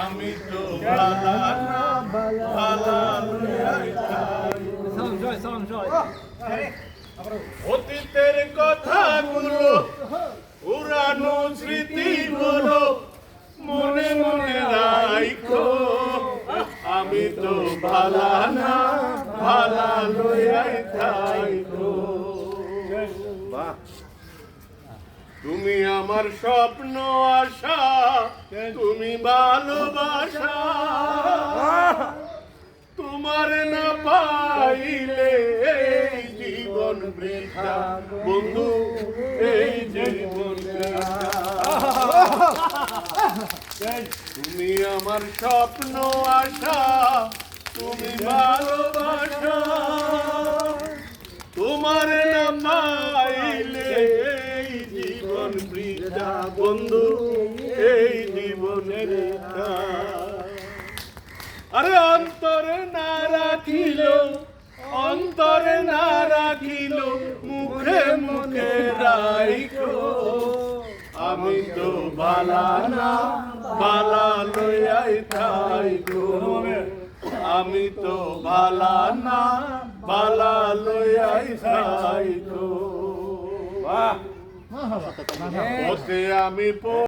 আমি তো ভালা না ভালা লইয়াই যাই। অতীতের কথাগুলো পুরানো স্মৃতিগুলো মনে মনে রাখো। আমি তো ভালা না ভালা লইয়াই থাইকো। তুমি আমার স্বপ্ন আশা, তুমি ভালোবাসা। তোমার না পাইলে এই জীবন বৃথা বন্ধু, এই জীবন তুমি আমার স্বপ্ন আশা, তুমি ভালোবাসা। তোমার না পাইলে এই জীবন বৃথা বন্ধু, এই জীবনের আরে অন্তরে না রাখিল, অন্তরে না রাখিল, মুখে মুখে রাইখো। আমি তো বালা না বালা লইয়াই থাইকো। আমি তো বালা না বালা লইয়াই থাইকো। ওতে আমি